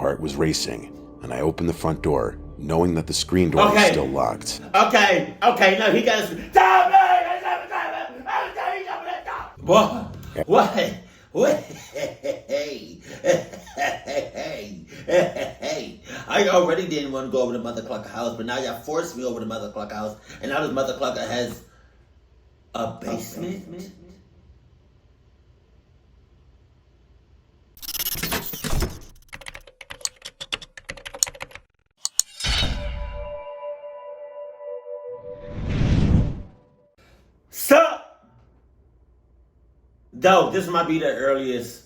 heart was racing, and I opened the front door, knowing that the screen door was still locked. Okay, no, he got to... What? Hey. I already didn't want to go over to Mother Clucker house, but now y'all forced me over to Mother Clucker house, and now this Mother Clucker has a basement? Though this might be the earliest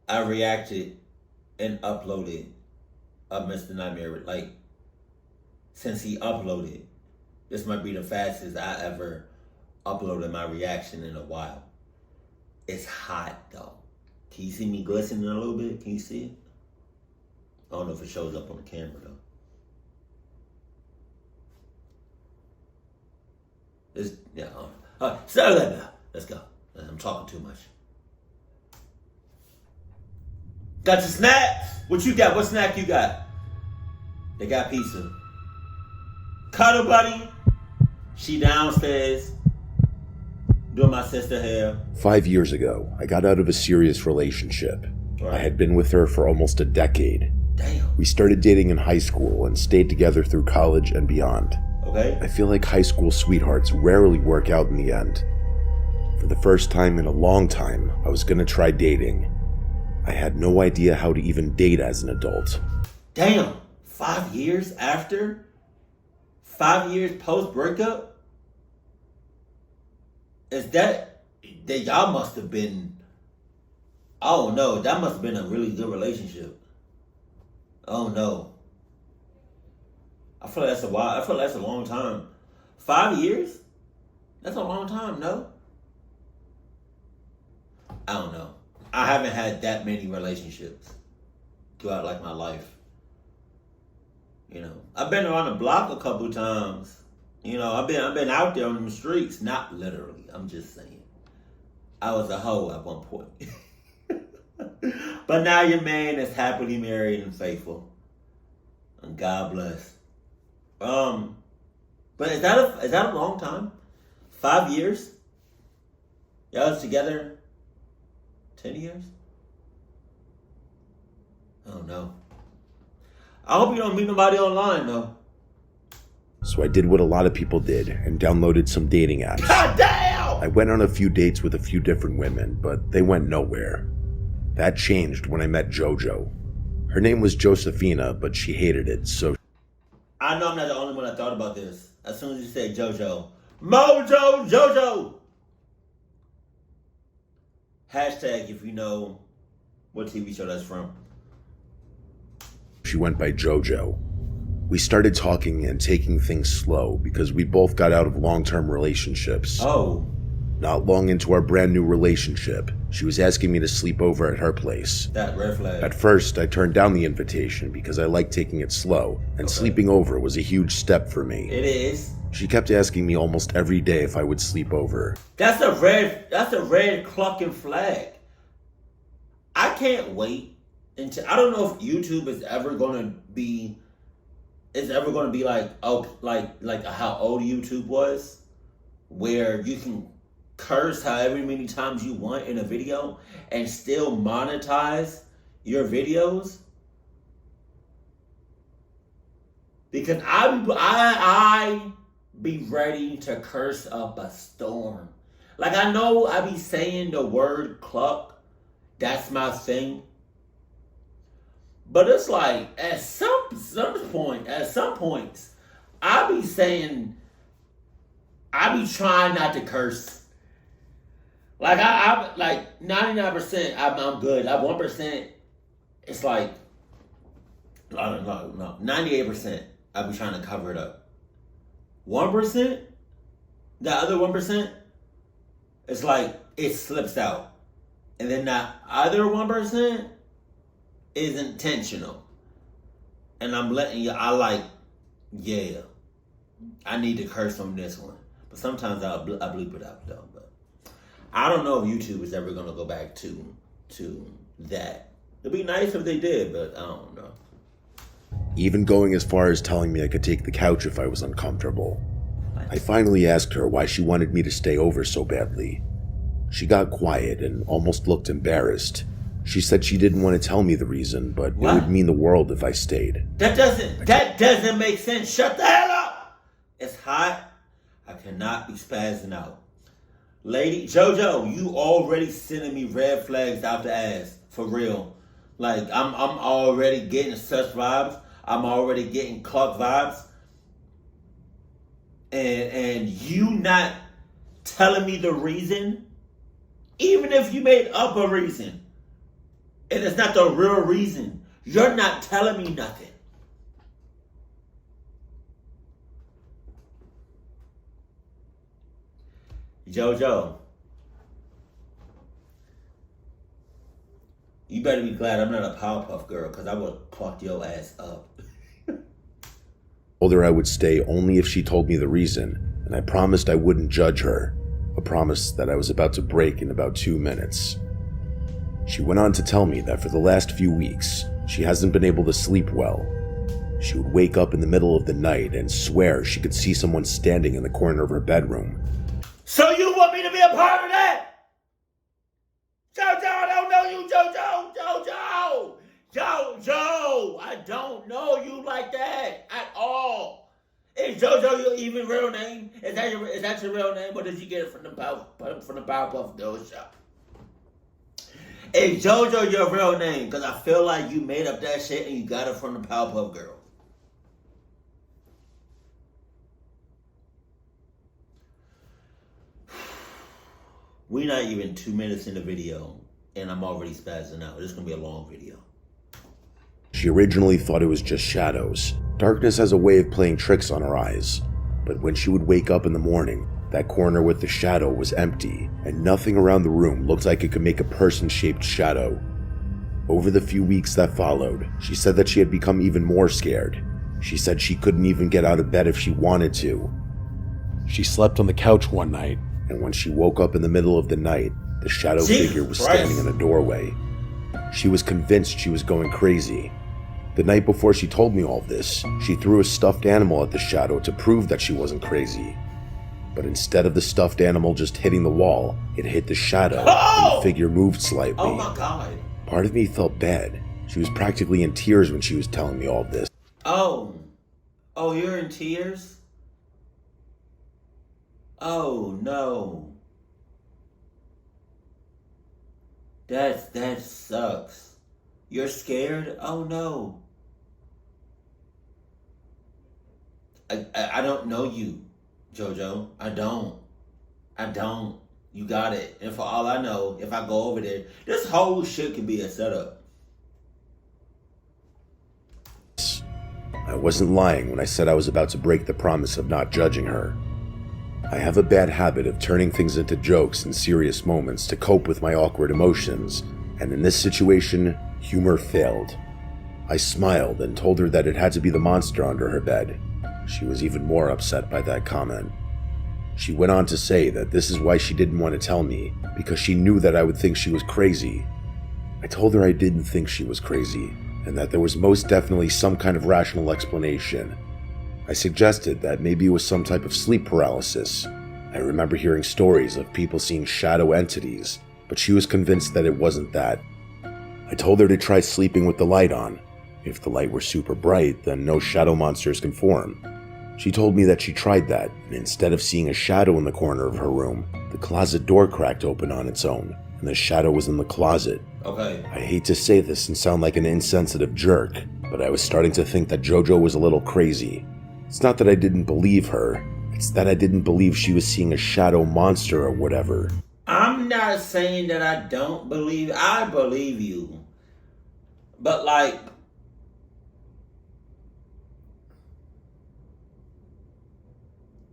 I reacted and uploaded of Mr. Nightmare. Like, since he uploaded, this might be the fastest I ever uploaded my reaction in a while. It's hot though. Can you see me glistening a little bit? Can you see it? I don't know if it shows up on the camera though. All right, settle that now. Let's go. I'm talking too much. Got your snacks? What you got? What snack you got? They got pizza. Cuddle buddy. She downstairs doing my sister hair. 5 years ago, I got out of a serious relationship. Right. I had been with her for almost a decade. Damn. We started dating in high school and stayed together through college and beyond. Okay. I feel like high school sweethearts rarely work out in the end. For the first time in a long time, I was gonna try dating. I had no idea how to even date as an adult. Damn, 5 years after? 5 years post breakup? Is that y'all must have been, oh no, that must have been a really good relationship. Oh no. I feel like that's a while. I feel like that's a long time. 5 years? That's a long time, no? I don't know. I haven't had that many relationships throughout like my life. You know, I've been around the block a couple times. You know, I've been out there on the streets. Not literally. I'm just saying. I was a hoe at one point. But now your man is happily married and faithful. And God bless. But is that a long time? 5 years? Y'all was together 10 years? I don't know. I hope you don't meet nobody online, though. So I did what a lot of people did and downloaded some dating apps. God damn! I went on a few dates with a few different women, but they went nowhere. That changed when I met JoJo. Her name was Josephina, but she hated it, so... I know I'm not the only one that thought about this. As soon as you say JoJo. Mojo JoJo! Hashtag if you know what TV show that's from. She went by JoJo. We started talking and taking things slow because we both got out of long-term relationships. Oh. Not long into our brand new relationship, she was asking me to sleep over at her place. That red flag. At first, I turned down the invitation because I like taking it slow, and sleeping over was a huge step for me. It is. She kept asking me almost every day if I would sleep over. That's a red clucking flag. I can't wait until, I don't know if YouTube is ever gonna be like, oh, like how old YouTube was, where you can curse however many times you want in a video and still monetize your videos. Because I be ready to curse up a storm. Like, I know I be saying the word cluck. That's my thing. But it's like, at some points, I be trying not to curse. Like, I like 99%, I'm good. Like 1%, it's like, no, 98%, I be trying to cover it up. 1%, the other 1%, it's like it slips out. And then that other 1% is intentional. And I'm letting you, I need to curse on this one. But sometimes I bleep it out though. But I don't know if YouTube is ever going to go back to that. It'd be nice if they did, but I don't know. Even going as far as telling me I could take the couch if I was uncomfortable. I finally asked her why she wanted me to stay over so badly. She got quiet and almost looked embarrassed. She said she didn't want to tell me the reason, but What? it would mean the world if I stayed. That doesn't make sense. Shut the hell up! It's hot. I cannot be spazzing out. Lady JoJo, you already sending me red flags out the ass. For real. Like I'm already getting such vibes. I'm already getting Clark vibes. And you not telling me the reason, even if you made up a reason, and it's not the real reason, you're not telling me nothing. JoJo, you better be glad I'm not a Powerpuff Girl, because I would have clocked your ass up. Told her I would stay only if she told me the reason, and I promised I wouldn't judge her, a promise that I was about to break in about 2 minutes. She went on to tell me that for the last few weeks, she hasn't been able to sleep well. She would wake up in the middle of the night and swear she could see someone standing in the corner of her bedroom. So you want me to be a part of that? JoJo, I don't know you, JoJo. JoJo, I don't know you like that at all. Is JoJo your even real name? Is that your real name, or did you get it from the Powerpuff Girls show? Is JoJo your real name? Because I feel like you made up that shit and you got it from the Powerpuff Girls. We're not even 2 minutes in the video, and I'm already spazzing out. This is going to be a long video. She originally thought it was just shadows. Darkness has a way of playing tricks on her eyes. But when she would wake up in the morning, that corner with the shadow was empty, and nothing around the room looked like it could make a person-shaped shadow. Over the few weeks that followed, she said that she had become even more scared. She said she couldn't even get out of bed if she wanted to. She slept on the couch one night, and when she woke up in the middle of the night, the shadow figure was standing in a doorway. She was convinced she was going crazy. The night before she told me all this, she threw a stuffed animal at the shadow to prove that she wasn't crazy. But instead of the stuffed animal just hitting the wall, it hit the shadow, and the figure moved slightly. Oh my God. Part of me felt bad. She was practically in tears when she was telling me all this. Oh, you're in tears? Oh no. That sucks. You're scared? Oh no. I don't know you, JoJo. I don't. You got it. And for all I know, if I go over there, this whole shit could be a setup. I wasn't lying when I said I was about to break the promise of not judging her. I have a bad habit of turning things into jokes in serious moments to cope with my awkward emotions, and in this situation, humor failed. I smiled and told her that it had to be the monster under her bed. She was even more upset by that comment. She went on to say that this is why she didn't want to tell me, because she knew that I would think she was crazy. I told her I didn't think she was crazy, and that there was most definitely some kind of rational explanation. I suggested that maybe it was some type of sleep paralysis. I remember hearing stories of people seeing shadow entities, but she was convinced that it wasn't that. I told her to try sleeping with the light on. If the light were super bright, then no shadow monsters can form. She told me that she tried that, and instead of seeing a shadow in the corner of her room, the closet door cracked open on its own, and the shadow was in the closet. Okay. I hate to say this and sound like an insensitive jerk, but I was starting to think that JoJo was a little crazy. It's not that I didn't believe her, it's that I didn't believe she was seeing a shadow monster or whatever. I'm not saying that I don't believe. I believe you. But like,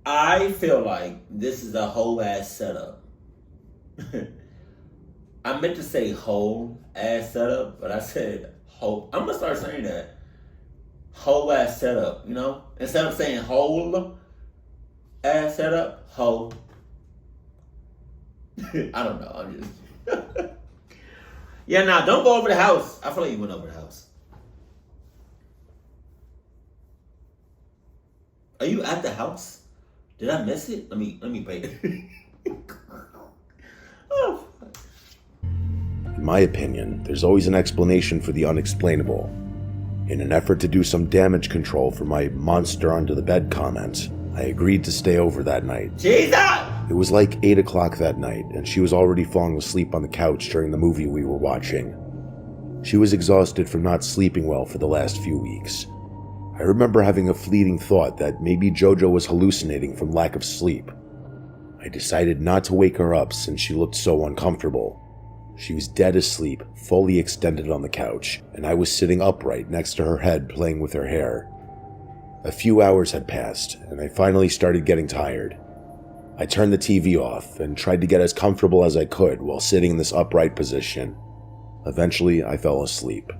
I feel like this is a whole ass setup. I meant to say whole ass setup, but I said whole. I'm gonna start saying that. Whole ass setup, you know? Instead of saying whole ass setup, whole. I don't know, I'm just Yeah, nah, don't go over the house. I feel like you went over the house. Are you at the house? Did I miss it? Let me wait. Oh. In my opinion, there's always an explanation for the unexplainable. In an effort to do some damage control for my monster under the bed comment, I agreed to stay over that night. Jesus! It was like 8 o'clock that night, and she was already falling asleep on the couch during the movie we were watching. She was exhausted from not sleeping well for the last few weeks. I remember having a fleeting thought that maybe JoJo was hallucinating from lack of sleep. I decided not to wake her up since she looked so uncomfortable. She was dead asleep, fully extended on the couch, and I was sitting upright next to her head playing with her hair. A few hours had passed, and I finally started getting tired. I turned the TV off and tried to get as comfortable as I could while sitting in this upright position. Eventually, I fell asleep.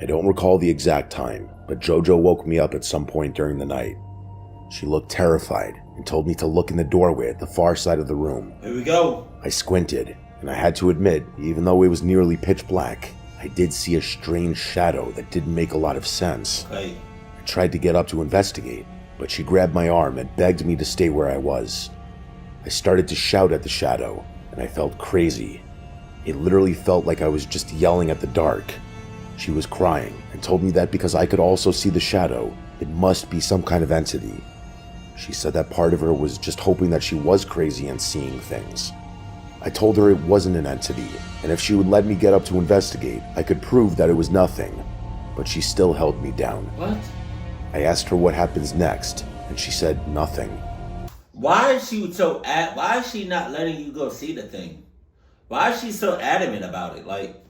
I don't recall the exact time, but JoJo woke me up at some point during the night. She looked terrified and told me to look in the doorway at the far side of the room. Here we go. I squinted, and I had to admit, even though it was nearly pitch black, I did see a strange shadow that didn't make a lot of sense. Okay. I tried to get up to investigate, but she grabbed my arm and begged me to stay where I was. I started to shout at the shadow, and I felt crazy. It literally felt like I was just yelling at the dark. She was crying and told me that because I could also see the shadow, it must be some kind of entity. She said that part of her was just hoping that she was crazy and seeing things. I told her it wasn't an entity, and if she would let me get up to investigate, I could prove that it was nothing, but she still held me down. What? I asked her what happens next, and she said nothing. Why is she not letting you go see the thing? Why is she so adamant about it? Like,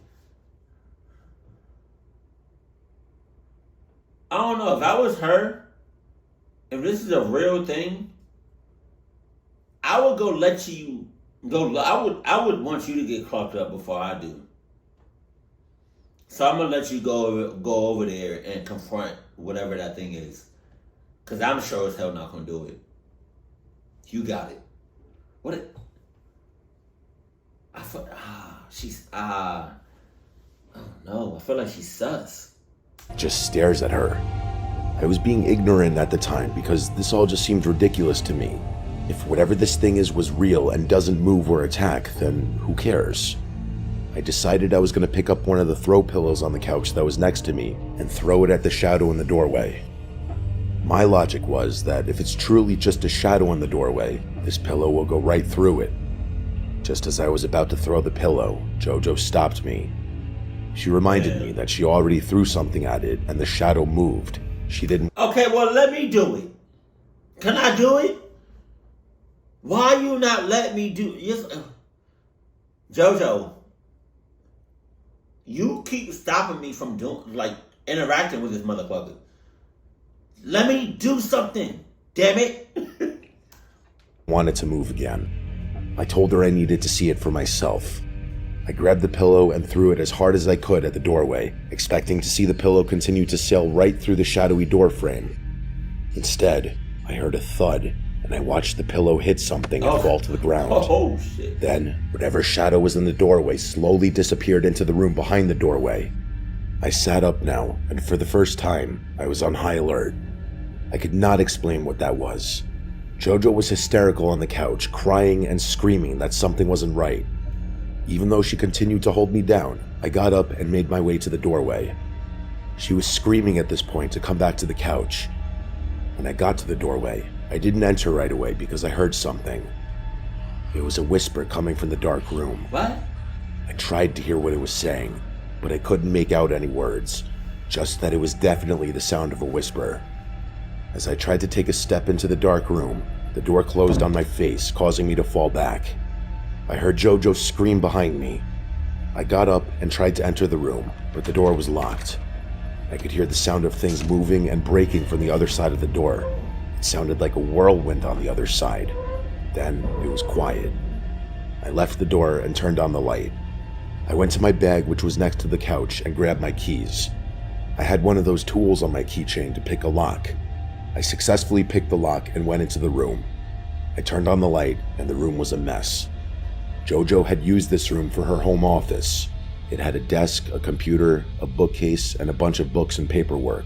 I don't know, if I was her, if this is a real thing, I would let you go. I would want you to get clocked up before I do. So I'm gonna let you go over there and confront whatever that thing is, cause I'm sure as hell not gonna do it. You got it. What? I don't know. I feel like she's sus. Just stares at her. I was being ignorant at the time because this all just seemed ridiculous to me. If whatever this thing is was real and doesn't move or attack, then who cares? I decided I was going to pick up one of the throw pillows on the couch that was next to me and throw it at the shadow in the doorway. My logic was that if it's truly just a shadow in the doorway, this pillow will go right through it. Just as I was about to throw the pillow, JoJo stopped me. She reminded me that she already threw something at it and the shadow moved. She didn't. Okay, well, let me do it. Can I do it? Why you not let me do it? Yes, JoJo, you keep stopping me from interacting with this motherfucker. Let me do something, damn it. Wanted to move again. I told her I needed to see it for myself. I grabbed the pillow and threw it as hard as I could at the doorway, expecting to see the pillow continue to sail right through the shadowy door frame. Instead, I heard a thud, and I watched the pillow hit something and fall to the ground. Oh, shit. Then, whatever shadow was in the doorway slowly disappeared into the room behind the doorway. I sat up now, and for the first time, I was on high alert. I could not explain what that was. JoJo was hysterical on the couch, crying and screaming that something wasn't right. Even though she continued to hold me down, I got up and made my way to the doorway. She was screaming at this point to come back to the couch. When I got to the doorway, I didn't enter right away because I heard something. It was a whisper coming from the dark room. What? I tried to hear what it was saying, but I couldn't make out any words, just that it was definitely the sound of a whisper. As I tried to take a step into the dark room, the door closed on my face, causing me to fall back. I heard JoJo scream behind me. I got up and tried to enter the room, but the door was locked. I could hear the sound of things moving and breaking from the other side of the door. It sounded like a whirlwind on the other side. Then it was quiet. I left the door and turned on the light. I went to my bag, which was next to the couch, and grabbed my keys. I had one of those tools on my keychain to pick a lock. I successfully picked the lock and went into the room. I turned on the light, and the room was a mess. JoJo had used this room for her home office. It had a desk, a computer, a bookcase, and a bunch of books and paperwork.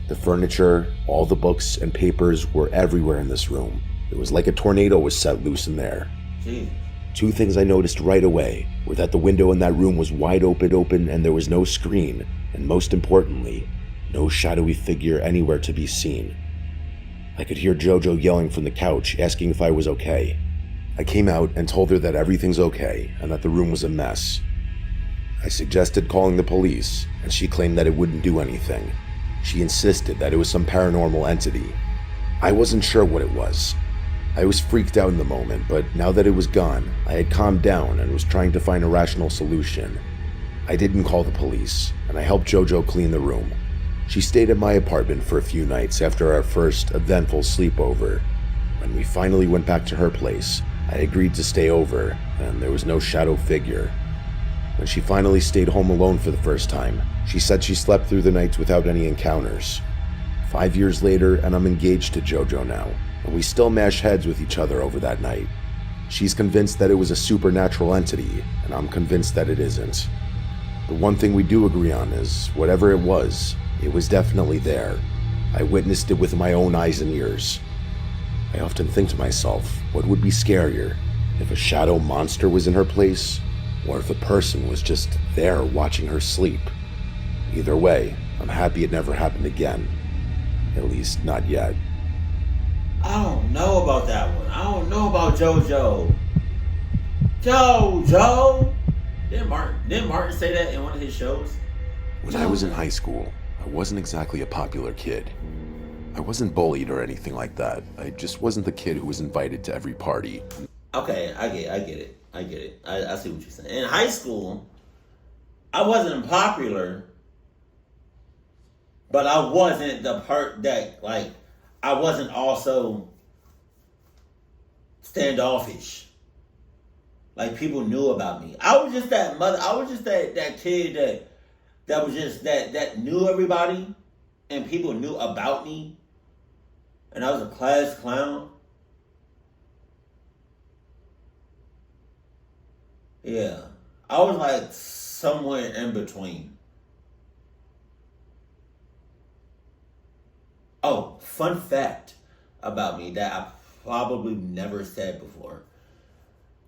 The furniture, all the books and papers were everywhere in this room. It was like a tornado was set loose in there. Jeez. Two things I noticed right away were that the window in that room was wide open, and there was no screen, and most importantly, no shadowy figure anywhere to be seen. I could hear JoJo yelling from the couch, asking if I was okay. I came out and told her that everything's okay and that the room was a mess. I suggested calling the police, and she claimed that it wouldn't do anything. She insisted that it was some paranormal entity. I wasn't sure what it was. I was freaked out in the moment, but now that it was gone, I had calmed down and was trying to find a rational solution. I didn't call the police, and I helped JoJo clean the room. She stayed at my apartment for a few nights after our first eventful sleepover. When we finally went back to her place, I agreed to stay over, and there was no shadow figure. When she finally stayed home alone for the first time, she said she slept through the nights without any encounters. 5 years later, and I'm engaged to JoJo now, and we still mash heads with each other over that night. She's convinced that it was a supernatural entity, and I'm convinced that it isn't. The one thing we do agree on is, whatever it was definitely there. I witnessed it with my own eyes and ears. I often think to myself, what would be scarier, if a shadow monster was in her place, or if a person was just there watching her sleep? Either way, I'm happy it never happened again. At least, not yet. I don't know about that one. I don't know about JoJo. JoJo! Didn't Martin say that in one of his shows? When I was in high school, I wasn't exactly a popular kid. I wasn't bullied or anything like that. I just wasn't the kid who was invited to every party. Okay, I get it. I see what you're saying. In high school, I wasn't popular, but I wasn't the part that, like, I wasn't also standoffish. Like, people knew about me. I was just that kid that was just that knew everybody, and people knew about me, and I was a class clown. Yeah, I was like somewhere in between. Oh, fun fact about me that I probably never said before.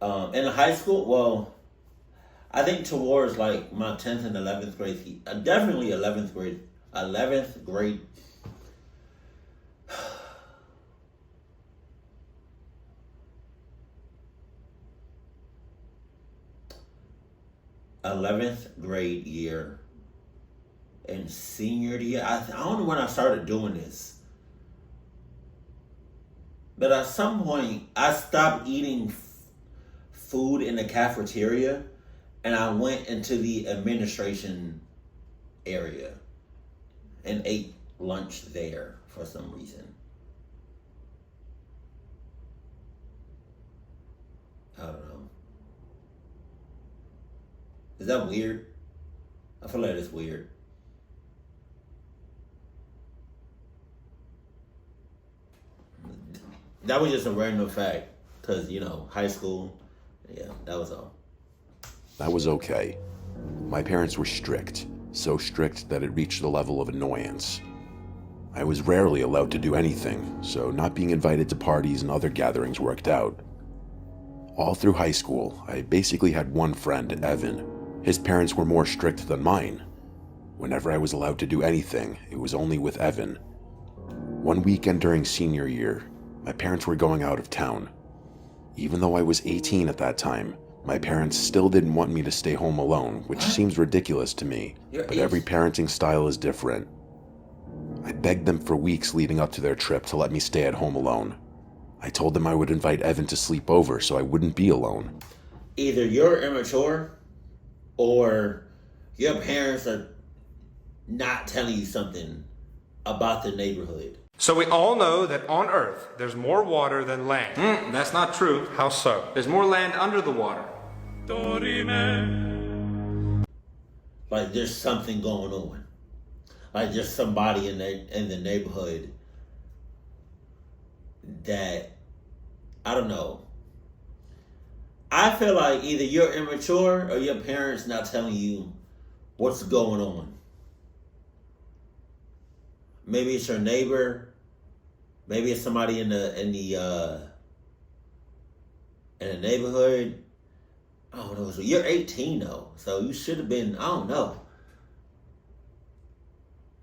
In high school, well, I think towards like my 10th and 11th grade, definitely 11th grade, 11th grade. 11th grade year and senior year. I don't know when I started doing this, but at some point I stopped eating food in the cafeteria and I went into the administration area and ate lunch there for some reason. I don't know. Is that weird? I feel like it's weird. That was just a random fact. Because, high school. Yeah, that was all. That was okay. My parents were strict. So strict that it reached the level of annoyance. I was rarely allowed to do anything, so not being invited to parties and other gatherings worked out. All through high school, I basically had one friend, Evan. His parents were more strict than mine. Whenever I was allowed to do anything, it was only with Evan. One weekend during senior year, my parents were going out of town. Even though I was 18 at that time, my parents still didn't want me to stay home alone, which seems ridiculous to me, but every parenting style is different. I begged them for weeks leading up to their trip to let me stay at home alone. I told them I would invite Evan to sleep over so I wouldn't be alone. Either you're immature or your parents are not telling you something about the neighborhood. So we all know that on Earth, there's more water than land. That's not true. How so? There's more land under the water. Like there's something going on. Like there's somebody in the neighborhood that, I don't know. I feel like either you're immature or your parents not telling you what's going on. Maybe it's your neighbor. Maybe it's somebody in the neighborhood. I don't know. So you're 18 though, so you should have been. I don't know.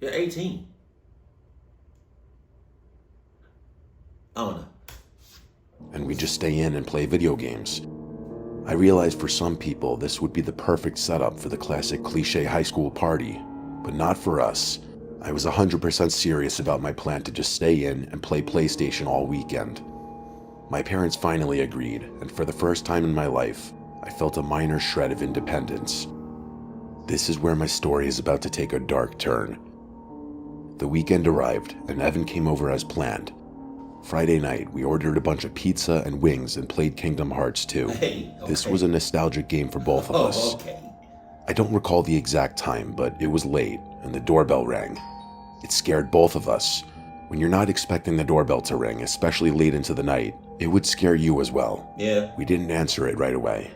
You're 18. I don't know. And we just stay in and play video games. I realized for some people this would be the perfect setup for the classic cliche high school party, but not for us. I was 100% serious about my plan to just stay in and play PlayStation all weekend. My parents finally agreed, and for the first time in my life, I felt a minor shred of independence. This is where my story is about to take a dark turn. The weekend arrived, and Evan came over as planned. Friday night, we ordered a bunch of pizza and wings and played Kingdom Hearts 2. Hey, okay. This was a nostalgic game for both of us. Okay. I don't recall the exact time, but it was late, and the doorbell rang. It scared both of us. When you're not expecting the doorbell to ring, especially late into the night, it would scare you as well. Yeah. We didn't answer it right away.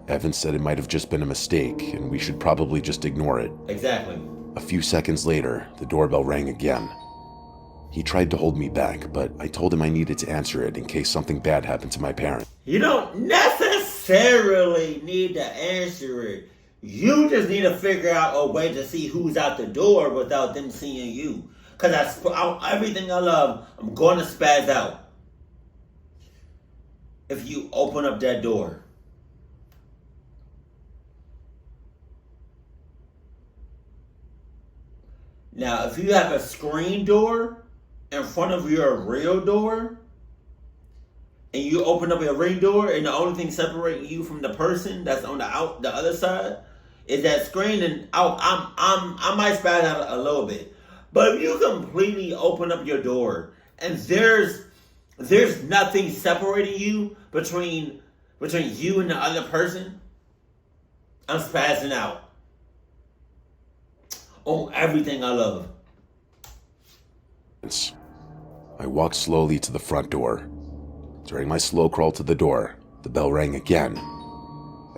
Evan said it might have just been a mistake, and we should probably just ignore it. Exactly. A few seconds later, the doorbell rang again. He tried to hold me back, but I told him I needed to answer it in case something bad happened to my parents. You don't necessarily need to answer it. You just need to figure out a way to see who's out the door without them seeing you. Because everything I love, I'm going to spaz out if you open up that door. Now, if you have a screen door in front of your real door, and you open up your ring door, and the only thing separating you from the person that's on the other side is that screen, and I might spaz out a little bit. But if you completely open up your door and there's nothing separating you between you and the other person, I'm spazzing out on everything I love. I walked slowly to the front door. During my slow crawl to the door, the bell rang again.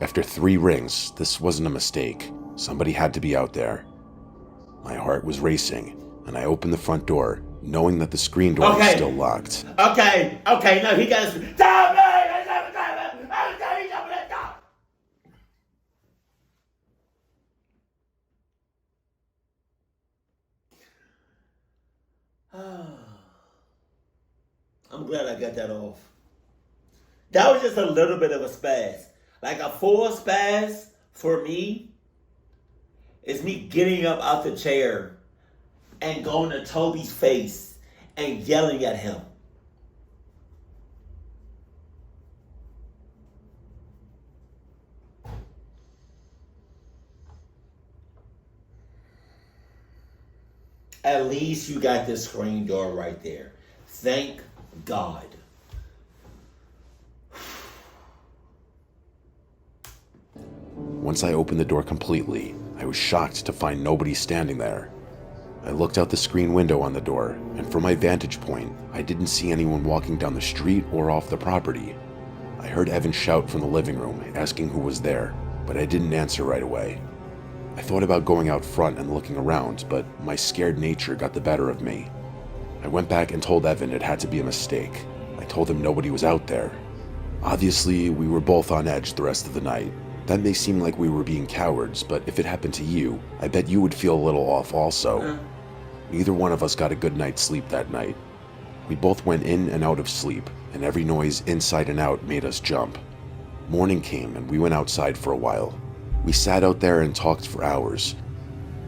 After 3 rings, this wasn't a mistake. Somebody had to be out there. My heart was racing, and I opened the front door, knowing that the screen door was still locked. Okay, no, he got to stop me! I'm glad I got that off. That was just a little bit of a spaz. Like a full spaz for me is me getting up out the chair and going to Toby's face and yelling at him. At least you got the screen door right there. Thank God. Once I opened the door completely, I was shocked to find nobody standing there. I looked out the screen window on the door, and from my vantage point, I didn't see anyone walking down the street or off the property. I heard Evan shout from the living room, asking who was there, but I didn't answer right away. I thought about going out front and looking around, but my scared nature got the better of me. I went back and told Evan it had to be a mistake. I told him nobody was out there. Obviously, we were both on edge the rest of the night. That may seem like we were being cowards, but if it happened to you, I bet you would feel a little off also. Neither one of us got a good night's sleep that night. We both went in and out of sleep, and every noise inside and out made us jump. Morning came and we went outside for a while. We sat out there and talked for hours.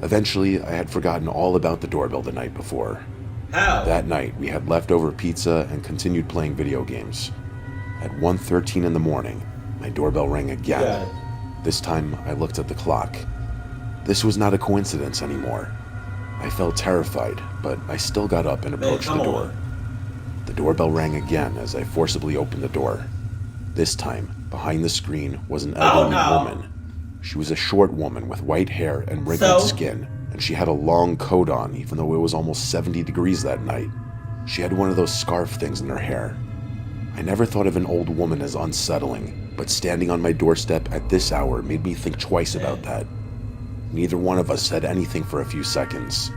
Eventually, I had forgotten all about the doorbell the night before. How? That night, we had leftover pizza and continued playing video games. At 1:13 in the morning, my doorbell rang again. Yeah. This time, I looked at the clock. This was not a coincidence anymore. I felt terrified, but I still got up and approached the door. The doorbell rang again as I forcibly opened the door. This time, behind the screen was an elderly woman. She was a short woman with white hair and wrinkled skin, and she had a long coat on even though it was almost 70 degrees that night. She had one of those scarf things in her hair. I never thought of an old woman as unsettling, but standing on my doorstep at this hour made me think twice about that. Neither one of us said anything for a few seconds.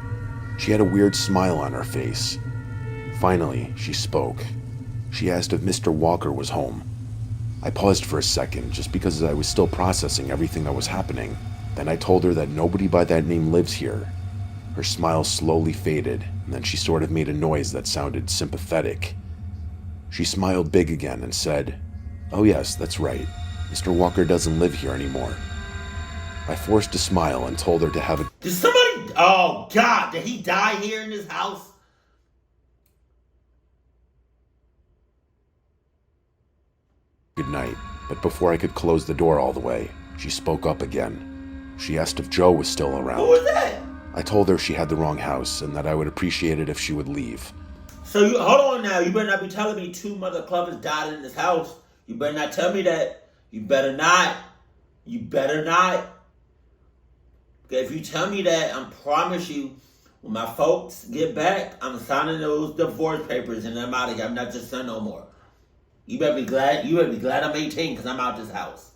She had a weird smile on her face. Finally, she spoke. She asked if Mr. Walker was home. I paused for a second, just because I was still processing everything that was happening. Then I told her that nobody by that name lives here. Her smile slowly faded, and then she sort of made a noise that sounded sympathetic. She smiled big again and said, "Oh yes, that's right. Mr. Walker doesn't live here anymore." I forced a smile and told her to have a Did somebody... Oh, God. Did he die here in this house? good night, but before I could close the door all the way, she spoke up again. She asked if Joe was still around. Who was that? I told her she had the wrong house and that I would appreciate it if she would leave. So you... Hold on now. You better not be telling me 2 mother clubbers died in this house. You better not tell me that. You better not. You better not. Okay, if you tell me that, I promise you, when my folks get back, I'm signing those divorce papers and I'm out of here. I'm not your son no more. You better be glad. You better be glad I'm 18 because I'm out this house.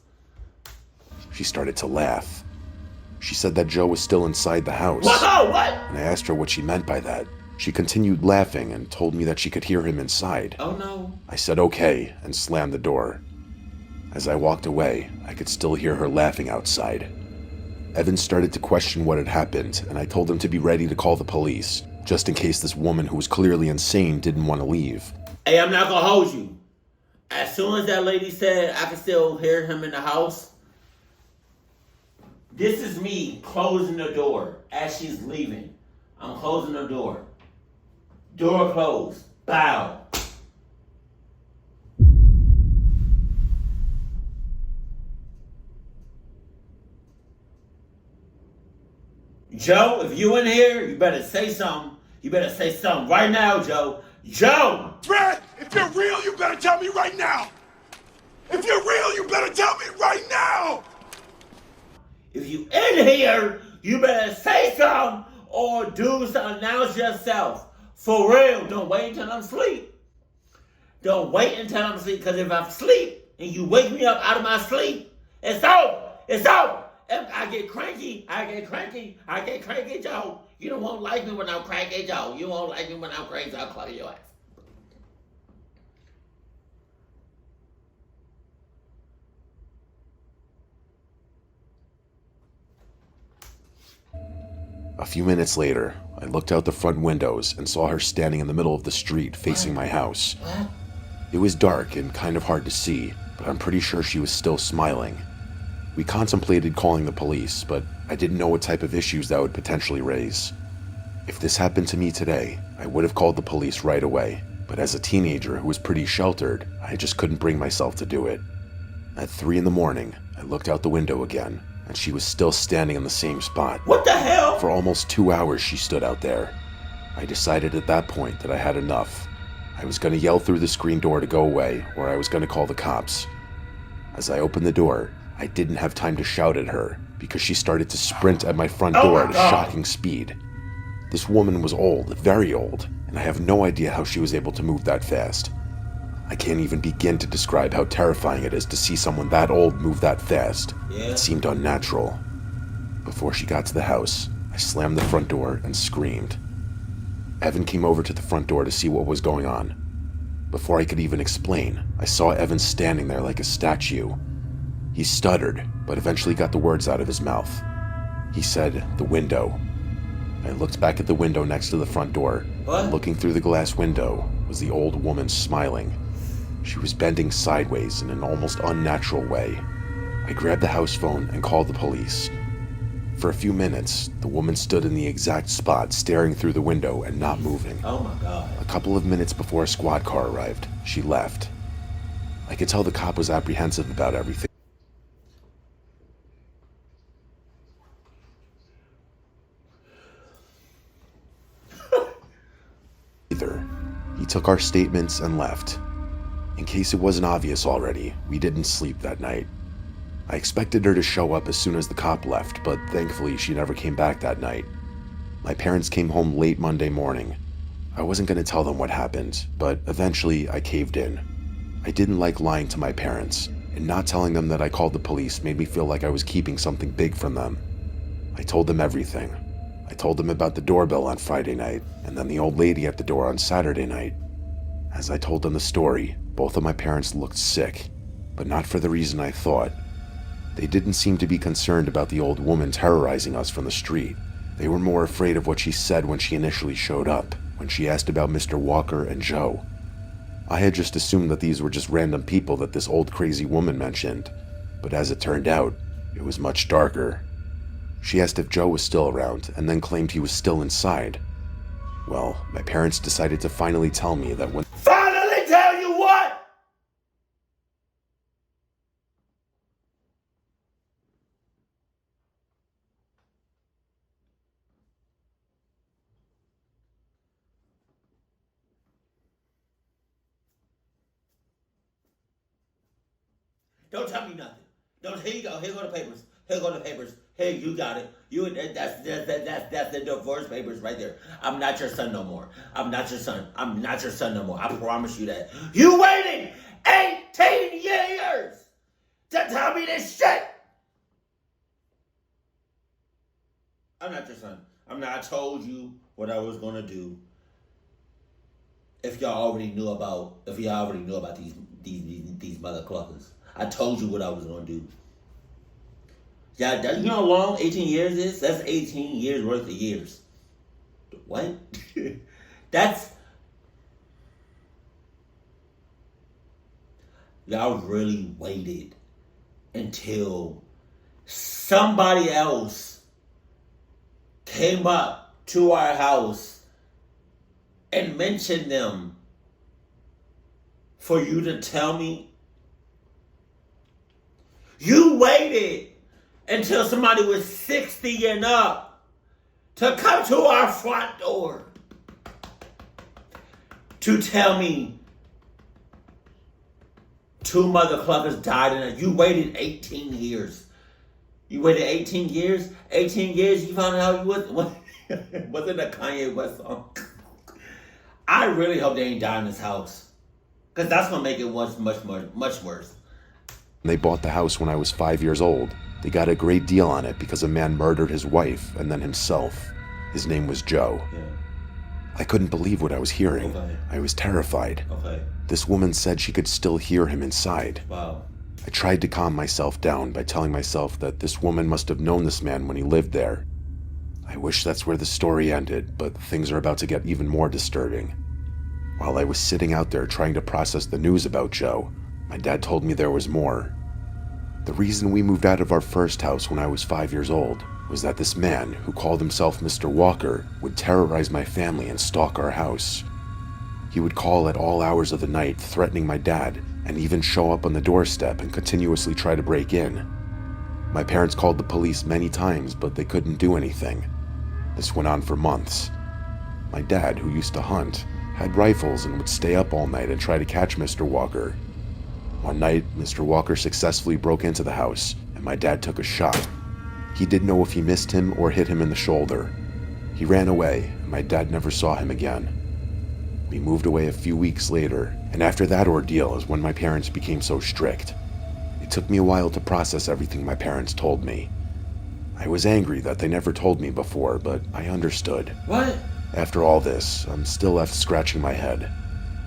She started to laugh. She said that Joe was still inside the house. Whoa, what? And I asked her what she meant by that. She continued laughing and told me that she could hear him inside. Oh no. I said okay and slammed the door. As I walked away, I could still hear her laughing outside. Evan started to question what had happened, and I told him to be ready to call the police, just in case this woman who was clearly insane didn't want to leave. Hey, I'm not gonna hold you. As soon as that lady said I could still hear him in the house, this is me closing the door as she's leaving. I'm closing the door. Door closed. Bow. Joe, if you in here, you better say something. You better say something right now, Joe. Joe! Brad, if you're real, you better tell me right now. If you're real, you better tell me right now. If you in here, you better say something or do something. Announce yourself. For real. Don't wait until I'm asleep. Don't wait until I'm asleep, because if I'm asleep and you wake me up out of my sleep, it's over. It's over. If I get cranky, Joe. You don't won't like me when I'm cranky, Joe. You won't like me when I'm crazy. I'll call your ass. A few minutes later, I looked out the front windows and saw her standing in the middle of the street facing my house. What? It was dark and kind of hard to see, but I'm pretty sure she was still smiling. We contemplated calling the police, but I didn't know what type of issues that would potentially raise. If this happened to me today, I would have called the police right away, but as a teenager who was pretty sheltered, I just couldn't bring myself to do it. At 3 a.m, I looked out the window again, and she was still standing in the same spot. What the hell? For almost 2 hours she stood out there. I decided at that point that I had enough. I was going to yell through the screen door to go away, or I was going to call the cops. As I opened the door, I didn't have time to shout at her, because she started to sprint at my front door at a shocking speed. This woman was old, very old, and I have no idea how she was able to move that fast. I can't even begin to describe how terrifying it is to see someone that old move that fast. Yeah. It seemed unnatural. Before she got to the house, I slammed the front door and screamed. Evan came over to the front door to see what was going on. Before I could even explain, I saw Evan standing there like a statue. He stuttered, but eventually got the words out of his mouth. He said, "The window." I looked back at the window next to the front door, and looking through the glass window was the old woman smiling. She was bending sideways in an almost unnatural way. I grabbed the house phone and called the police. For a few minutes, the woman stood in the exact spot, staring through the window and not moving. Oh my God. A couple of minutes before a squad car arrived, she left. I could tell the cop was apprehensive about everything. He took our statements and left. In case it wasn't obvious already, we didn't sleep that night. I expected her to show up as soon as the cop left, but thankfully she never came back that night. My parents came home late Monday morning. I wasn't going to tell them what happened, but eventually I caved in. I didn't like lying to my parents, and not telling them that I called the police made me feel like I was keeping something big from them. I told them everything. I told them about the doorbell on Friday night, and then the old lady at the door on Saturday night. As I told them the story, both of my parents looked sick, but not for the reason I thought. They didn't seem to be concerned about the old woman terrorizing us from the street. They were more afraid of what she said when she initially showed up, when she asked about Mr. Walker and Joe. I had just assumed that these were just random people that this old crazy woman mentioned, but as it turned out, it was much darker. She asked if Joe was still around, and then claimed he was still inside. Well, my parents decided to finally tell me that when— Finally tell you what? Don't tell me nothing. Don't. Here you go. Here go the papers. Here go the papers. Here, you got it. That's the divorce papers right there. I'm not your son no more. I'm not your son. I'm not your son no more. I promise you that. You waited 18 years to tell me this shit. I'm not your son. I'm not. I told you what I was gonna do. If y'all already knew about these mother cluckers. I told you what I was gonna do. Yeah, you know how long 18 years is? That's 18 years worth of years. What? That's... Y'all really waited until somebody else came up to our house and mentioned them for you to tell me? You waited until somebody was 60 and up to come to our front door to tell me two mother cluckers died in it. You waited 18 years. You waited 18 years? 18 years you found out you wasn't a Kanye West song. I really hope they ain't die in this house, because that's going to make it much worse. they bought the house when I was 5 years old, they got a great deal on it because a man murdered his wife and then himself. His name was Joe. Yeah. I couldn't believe what I was hearing. Okay. I was terrified. Okay. This woman said she could still hear him inside. Wow. I tried to calm myself down by telling myself that this woman must have known this man when he lived there. I wish that's where the story ended, but things are about to get even more disturbing. While I was sitting out there trying to process the news about Joe, my dad told me there was more. The reason we moved out of our first house when I was 5 years old was that this man, who called himself Mr. Walker, would terrorize my family and stalk our house. He would call at all hours of the night, threatening my dad, and even show up on the doorstep and continuously try to break in. My parents called the police many times, but they couldn't do anything. This went on for months. My dad, who used to hunt, had rifles and would stay up all night and try to catch Mr. Walker. One night, Mr. Walker successfully broke into the house, and my dad took a shot. He didn't know if he missed him or hit him in the shoulder. He ran away, and my dad never saw him again. We moved away a few weeks later, and after that ordeal is when my parents became so strict. It took me a while to process everything my parents told me. I was angry that they never told me before, but I understood. What? After all this, I'm still left scratching my head.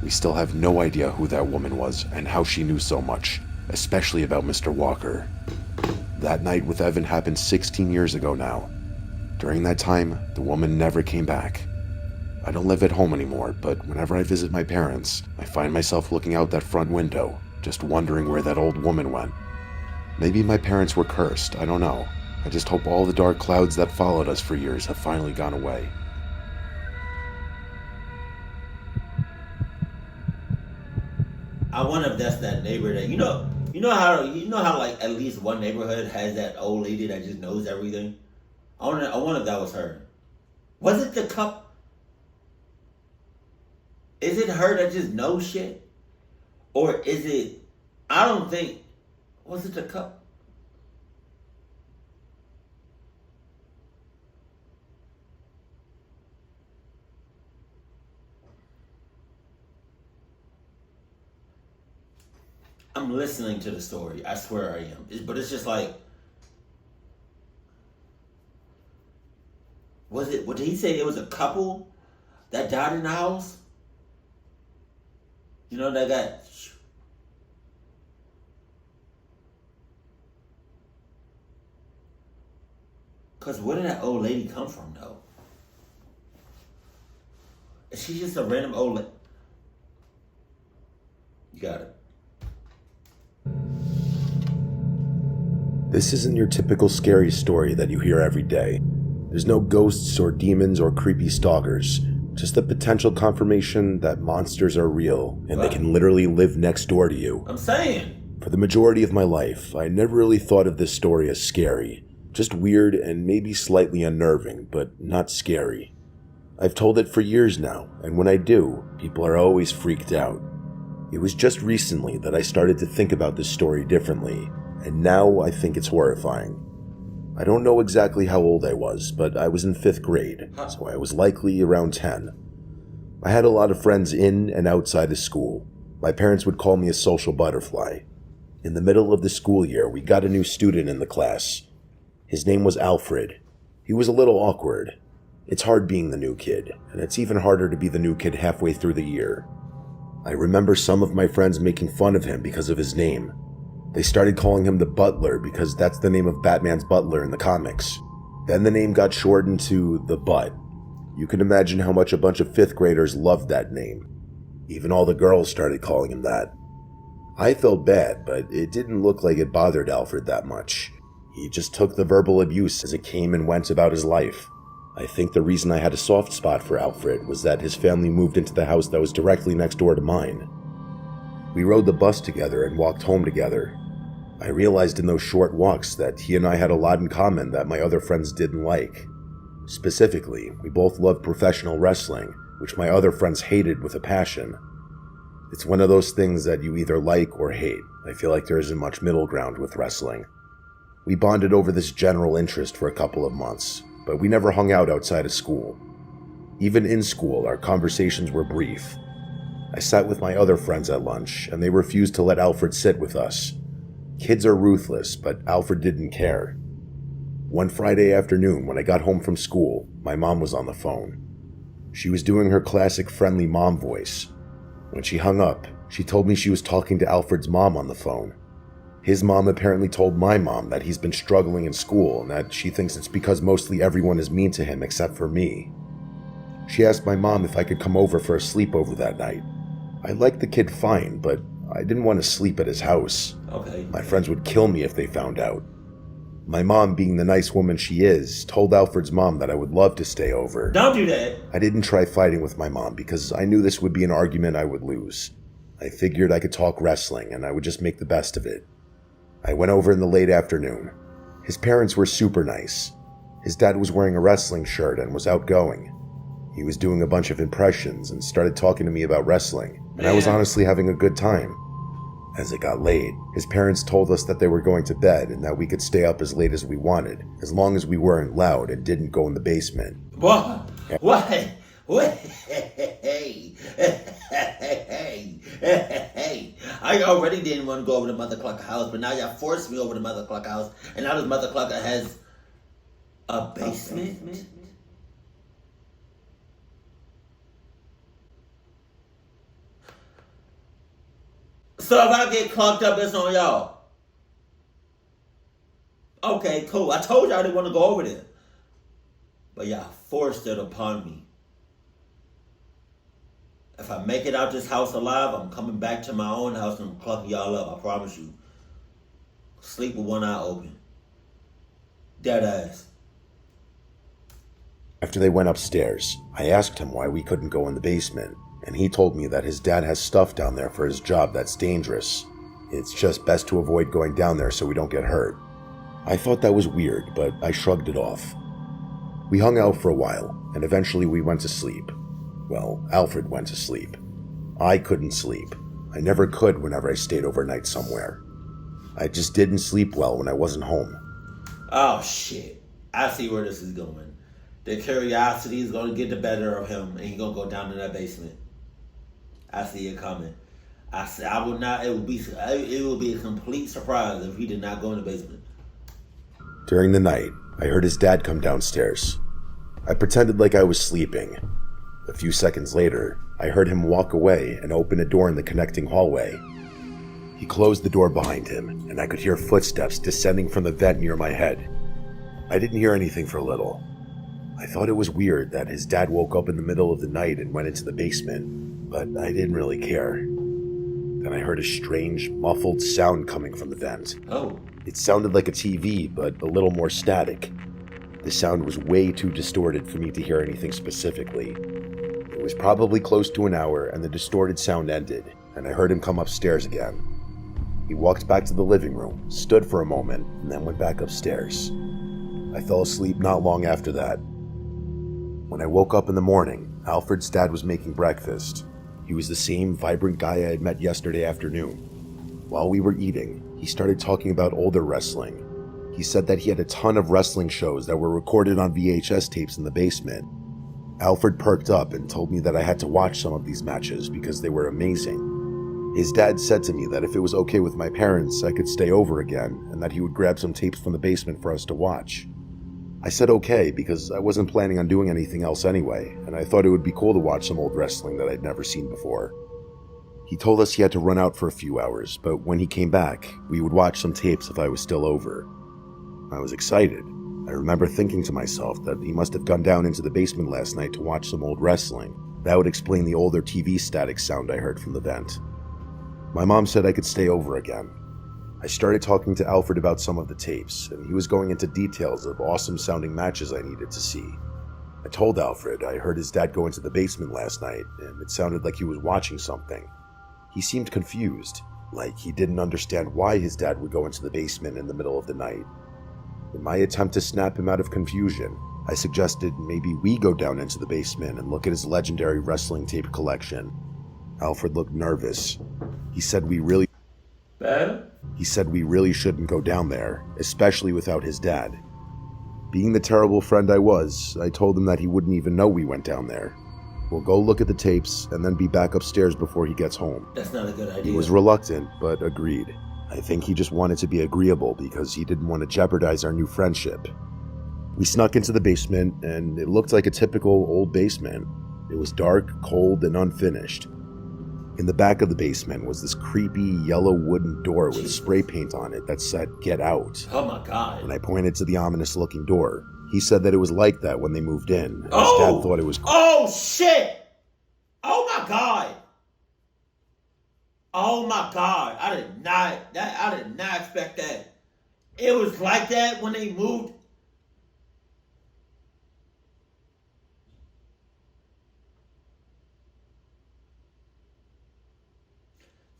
We still have no idea who that woman was and how she knew so much, especially about Mr. Walker. That night with Evan happened 16 years ago now. During that time, the woman never came back. I don't live at home anymore, but whenever I visit my parents, I find myself looking out that front window, just wondering where that old woman went. Maybe my parents were cursed, I don't know. I just hope all the dark clouds that followed us for years have finally gone away. I wonder if that's that neighbor that you know how like at least one neighborhood has that old lady that just knows everything. I wonder if that was her. Was it the cup? Is it her that just knows shit, or is it? I don't think. Was it the cup? I'm listening to the story. I swear I am. But it's just like, what did he say? It was a couple that died in the house? You know, that got... Because where did that old lady come from, though? Is she just a random old lady? You got it. This isn't your typical scary story that you hear every day. There's no ghosts or demons or creepy stalkers, just the potential confirmation that monsters are real and they can literally live next door to you. I'm saying. For the majority of my life, I never really thought of this story as scary. Just weird and maybe slightly unnerving, but not scary. I've told it for years now, and when I do, people are always freaked out. It was just recently that I started to think about this story differently, and now I think it's horrifying. I don't know exactly how old I was, but I was in 5th grade, so I was likely around 10. I had a lot of friends in and outside of school. My parents would call me a social butterfly. In the middle of the school year, we got a new student in the class. His name was Alfred. He was a little awkward. It's hard being the new kid, and it's even harder to be the new kid halfway through the year. I remember some of my friends making fun of him because of his name. They started calling him the Butler because that's the name of Batman's butler in the comics. Then the name got shortened to the Butt. You can imagine how much a bunch of 5th graders loved that name. Even all the girls started calling him that. I felt bad, but it didn't look like it bothered Alfred that much. He just took the verbal abuse as it came and went about his life. I think the reason I had a soft spot for Alfred was that his family moved into the house that was directly next door to mine. We rode the bus together and walked home together. I realized in those short walks that he and I had a lot in common that my other friends didn't like. Specifically, we both loved professional wrestling, which my other friends hated with a passion. It's one of those things that you either like or hate. I feel like there isn't much middle ground with wrestling. We bonded over this general interest for a couple of months, but we never hung out outside of school. Even in school, our conversations were brief. I sat with my other friends at lunch, and they refused to let Alfred sit with us. Kids are ruthless, but Alfred didn't care. One Friday afternoon, when I got home from school, my mom was on the phone. She was doing her classic friendly mom voice. When she hung up, she told me she was talking to Alfred's mom on the phone. His mom apparently told my mom that he's been struggling in school and that she thinks it's because mostly everyone is mean to him except for me. She asked my mom if I could come over for a sleepover that night. I liked the kid fine, but I didn't want to sleep at his house. Okay. My friends would kill me if they found out. My mom, being the nice woman she is, told Alfred's mom that I would love to stay over. Don't do that. I didn't try fighting with my mom because I knew this would be an argument I would lose. I figured I could talk wrestling and I would just make the best of it. I went over in the late afternoon. His parents were super nice. His dad was wearing a wrestling shirt and was outgoing. He was doing a bunch of impressions and started talking to me about wrestling, and I was honestly having a good time. As it got late, his parents told us that they were going to bed and that we could stay up as late as we wanted, as long as we weren't loud and didn't go in the basement. What? What? What? Hey. I already didn't want to go over to Mother Clucker house, but now y'all forced me over to Mother Clucker house, and now this Mother Clucker has a basement? So if I get clunked up, it's on y'all. Okay, cool. I told y'all I didn't want to go over there. But y'all forced it upon me. If I make it out this house alive, I'm coming back to my own house and I'm clucking y'all up. I promise you. Sleep with one eye open. Dead ass. After they went upstairs, I asked him why we couldn't go in the basement, and he told me that his dad has stuff down there for his job that's dangerous. It's just best to avoid going down there so we don't get hurt. I thought that was weird, but I shrugged it off. We hung out for a while, and eventually we went to sleep. Well, Alfred went to sleep. I couldn't sleep. I never could whenever I stayed overnight somewhere. I just didn't sleep well when I wasn't home. Oh, shit. I see where this is going. The curiosity is going to get the better of him, and he's going to go down to that basement. I see it coming. I said I would not. It would be a complete surprise if he did not go in the basement. During the night, I heard his dad come downstairs. I pretended like I was sleeping. A few seconds later, I heard him walk away and open a door in the connecting hallway. He closed the door behind him, and I could hear footsteps descending from the vent near my head. I didn't hear anything for a little. I thought it was weird that his dad woke up in the middle of the night and went into the basement, but I didn't really care. Then I heard a strange, muffled sound coming from the vent. Oh. It sounded like a TV, but a little more static. The sound was way too distorted for me to hear anything specifically. It was probably close to an hour, and the distorted sound ended, and I heard him come upstairs again. He walked back to the living room, stood for a moment, and then went back upstairs. I fell asleep not long after that. When I woke up in the morning, Alfred's dad was making breakfast. He was the same vibrant guy I had met yesterday afternoon. While we were eating, he started talking about older wrestling. He said that he had a ton of wrestling shows that were recorded on VHS tapes in the basement. Alfred perked up and told me that I had to watch some of these matches because they were amazing. His dad said to me that if it was okay with my parents, I could stay over again and that he would grab some tapes from the basement for us to watch. I said okay because I wasn't planning on doing anything else anyway, and I thought it would be cool to watch some old wrestling that I'd never seen before. He told us he had to run out for a few hours, but when he came back, we would watch some tapes if I was still over. I was excited. I remember thinking to myself that he must have gone down into the basement last night to watch some old wrestling. That would explain the older TV static sound I heard from the vent. My mom said I could stay over again. I started talking to Alfred about some of the tapes, and he was going into details of awesome-sounding matches I needed to see. I told Alfred I heard his dad go into the basement last night, and it sounded like he was watching something. He seemed confused, like he didn't understand why his dad would go into the basement in the middle of the night. In my attempt to snap him out of confusion, I suggested maybe we go down into the basement and look at his legendary wrestling tape collection. Alfred looked nervous. He said we really shouldn't go down there, especially without his dad. Being the terrible friend I was, I told him that he wouldn't even know we went down there. We'll go look at the tapes and then be back upstairs before he gets home. That's not a good idea. He was reluctant, but agreed. I think he just wanted to be agreeable because he didn't want to jeopardize our new friendship. We snuck into the basement, and it looked like a typical old basement. It was dark, cold, and unfinished. In the back of the basement was this creepy yellow wooden door with spray paint on it that said, "Get out." Oh my God. When I pointed to the ominous-looking door, he said that it was like that when they moved in. And his dad thought it was cool. Oh, shit! Oh my God! Oh my God! I did not expect that. It was like that when they moved.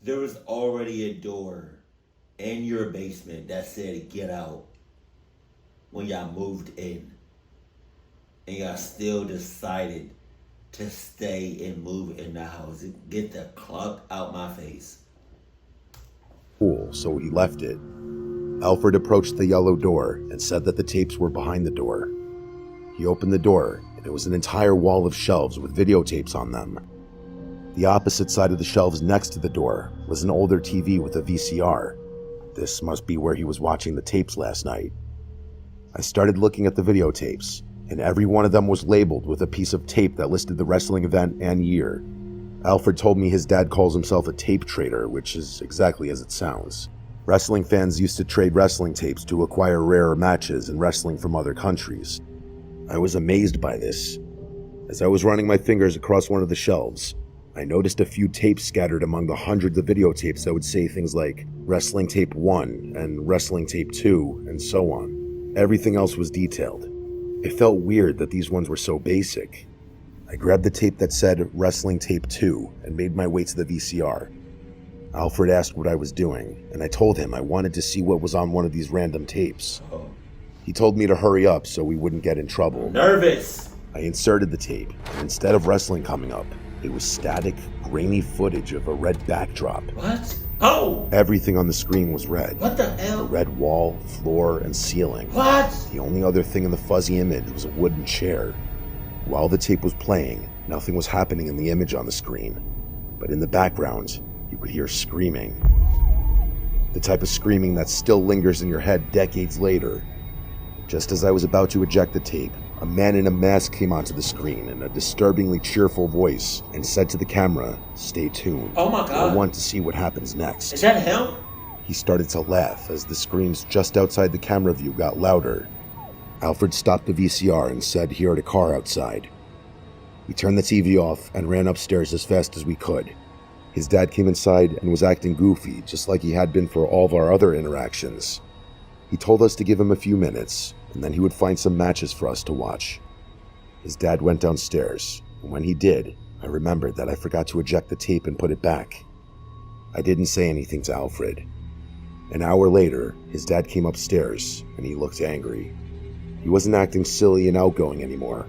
There was already a door in your basement that said "Get out" when y'all moved in, and y'all still decided to stay and move in the house. Get the cluck out my face. Cool, so he left it. Alfred approached the yellow door and said that the tapes were behind the door. He opened the door, and it was an entire wall of shelves with videotapes on them. The opposite side of the shelves next to the door was an older TV with a VCR. This must be where he was watching the tapes last night. I started looking at the videotapes, and every one of them was labeled with a piece of tape that listed the wrestling event and year. Alfred told me his dad calls himself a tape trader, which is exactly as it sounds. Wrestling fans used to trade wrestling tapes to acquire rarer matches and wrestling from other countries. I was amazed by this. As I was running my fingers across one of the shelves, I noticed a few tapes scattered among the hundreds of videotapes that would say things like Wrestling Tape 1 and Wrestling Tape 2 and so on. Everything else was detailed. It felt weird that these ones were so basic. I grabbed the tape that said Wrestling Tape 2 and made my way to the VCR. Alfred asked what I was doing, and I told him I wanted to see what was on one of these random tapes. He told me to hurry up so we wouldn't get in trouble. Nervous. I inserted the tape, and instead of wrestling coming up, it was static, grainy footage of a red backdrop. What? Oh! Everything on the screen was red. What the hell? A red wall, floor, and ceiling. What? The only other thing in the fuzzy image was a wooden chair. While the tape was playing, nothing was happening in the image on the screen. But in the background, you could hear screaming. The type of screaming that still lingers in your head decades later. Just as I was about to eject the tape, a man in a mask came onto the screen in a disturbingly cheerful voice and said to the camera, "Stay tuned. Oh my God. I want to see what happens next." Is that him? He started to laugh as the screams just outside the camera view got louder. Alfred stopped the VCR and said he heard a car outside. We turned the TV off and ran upstairs as fast as we could. His dad came inside and was acting goofy, just like he had been for all of our other interactions. He told us to give him a few minutes, and then he would find some matches for us to watch. His dad went downstairs, and when he did, I remembered that I forgot to eject the tape and put it back. I didn't say anything to Alfred. An hour later, his dad came upstairs, and he looked angry. He wasn't acting silly and outgoing anymore.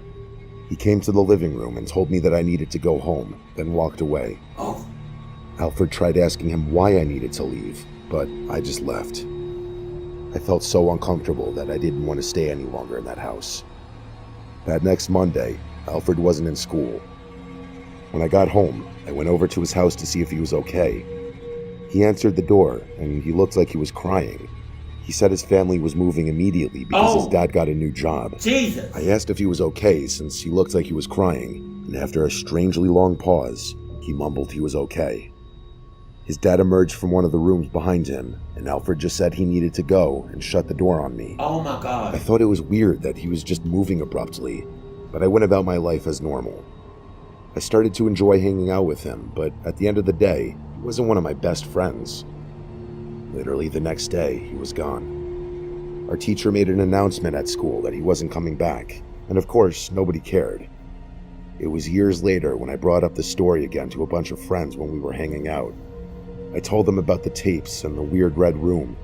He came to the living room and told me that I needed to go home, then walked away. Oh. Alfred tried asking him why I needed to leave, but I just left. I felt so uncomfortable that I didn't want to stay any longer in that house. That next Monday, Alfred wasn't in school. When I got home, I went over to his house to see if he was okay. He answered the door, and he looked like he was crying. He said his family was moving immediately because his dad got a new job. Jesus! I asked if he was okay since he looked like he was crying, and after a strangely long pause, he mumbled he was okay. His dad emerged from one of the rooms behind him, and Alfred just said he needed to go and shut the door on me. Oh my God. I thought it was weird that he was just moving abruptly, but I went about my life as normal. I started to enjoy hanging out with him, but at the end of the day, he wasn't one of my best friends. Literally the next day, he was gone. Our teacher made an announcement at school that he wasn't coming back, and of course, nobody cared. It was years later when I brought up the story again to a bunch of friends when we were hanging out. I told them about the tapes and the weird red room.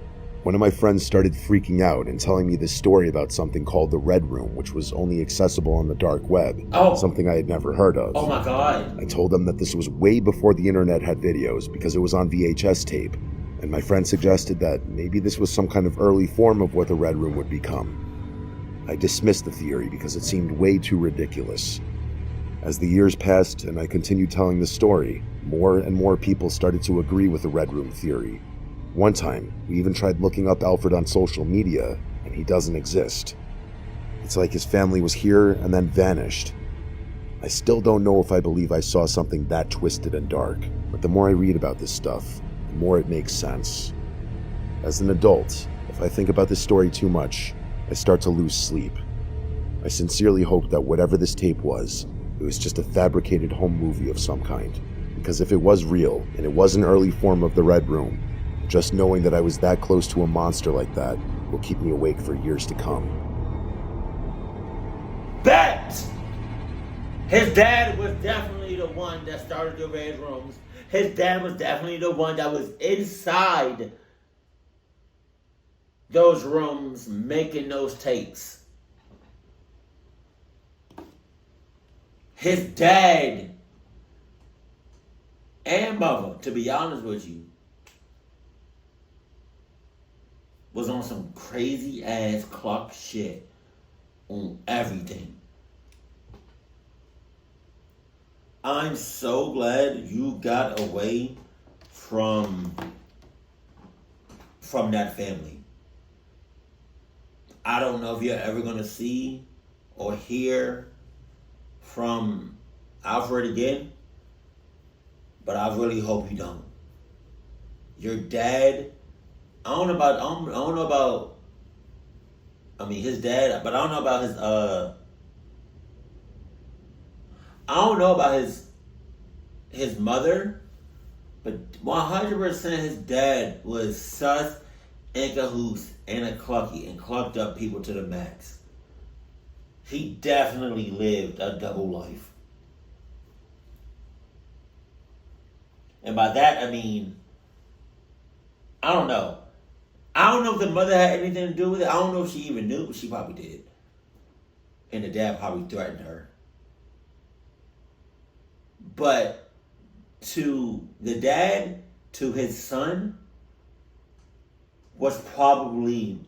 One of my friends started freaking out and telling me this story about something called the Red Room, which was only accessible on the dark web, something I had never heard of. Oh my God. I told them that this was way before the internet had videos because it was on VHS tape, and my friend suggested that maybe this was some kind of early form of what the Red Room would become. I dismissed the theory because it seemed way too ridiculous. As the years passed and I continued telling the story, more and more people started to agree with the Red Room theory. One time, we even tried looking up Alfred on social media, and he doesn't exist. It's like his family was here and then vanished. I still don't know if I believe I saw something that twisted and dark, but the more I read about this stuff, the more it makes sense. As an adult, if I think about this story too much, I start to lose sleep. I sincerely hope that whatever this tape was, it was just a fabricated home movie of some kind. Because if it was real, and it was an early form of the Red Room, just knowing that I was that close to a monster like that will keep me awake for years to come. Bet! His dad was definitely the one that started the Red Rooms. His dad was definitely the one that was inside those rooms making those tapes. His dad and mother, to be honest with you, was on some crazy ass clock shit on everything. I'm so glad you got away from that family. I don't know if you're ever gonna see or hear from Alfred again, but I really hope you don't. Your dad, I don't know about his dad, but I don't know about his mother, but 100% his dad was sus and cahoots and a clucky and clucked up people to the max. He definitely lived a double life. And by that I mean, I don't know. I don't know if the mother had anything to do with it. I don't know if she even knew, but she probably did. And the dad probably threatened her. But to the dad, to his son, was probably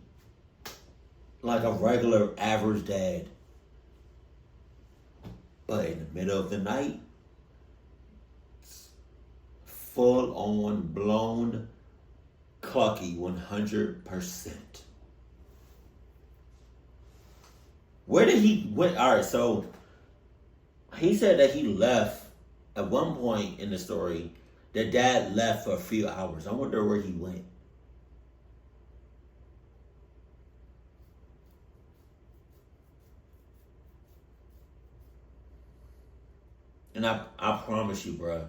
like a regular average dad. But in the middle of the night, full on blown clucky 100%. Where did he went? All right, so he said that he left at one point in the story. The dad left for a few hours. I wonder where he went. And I promise you, bruh,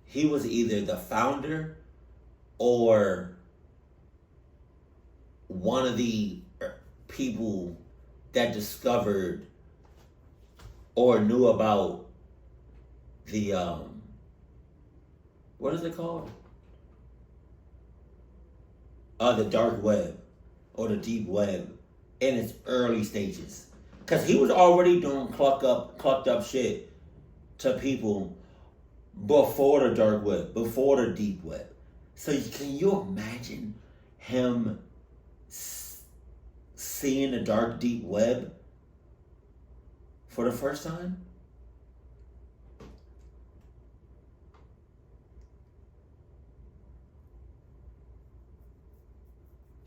he was either the founder or one of the people that discovered or knew about the what is it called? The dark web or the deep web in its early stages. Cause he was already doing clucked up shit to people before the dark web, before the deep web. So can you imagine him seeing the dark deep web for the first time?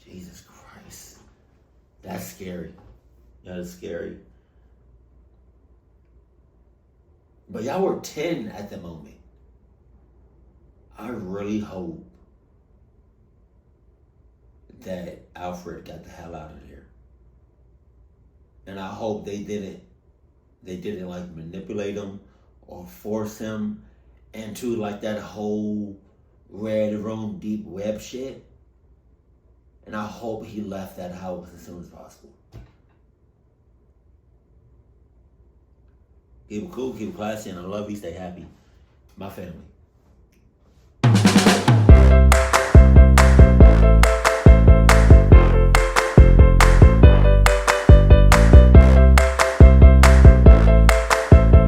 Jesus Christ. That's scary. That is scary. But y'all were 10 at the moment. I really hope that Alfred got the hell out of there. And I hope they didn't like manipulate him or force him into like that whole red room deep web shit. And I hope he left that house as soon as possible. Keep it cool, keep it classy, and I love you. Stay happy. My family.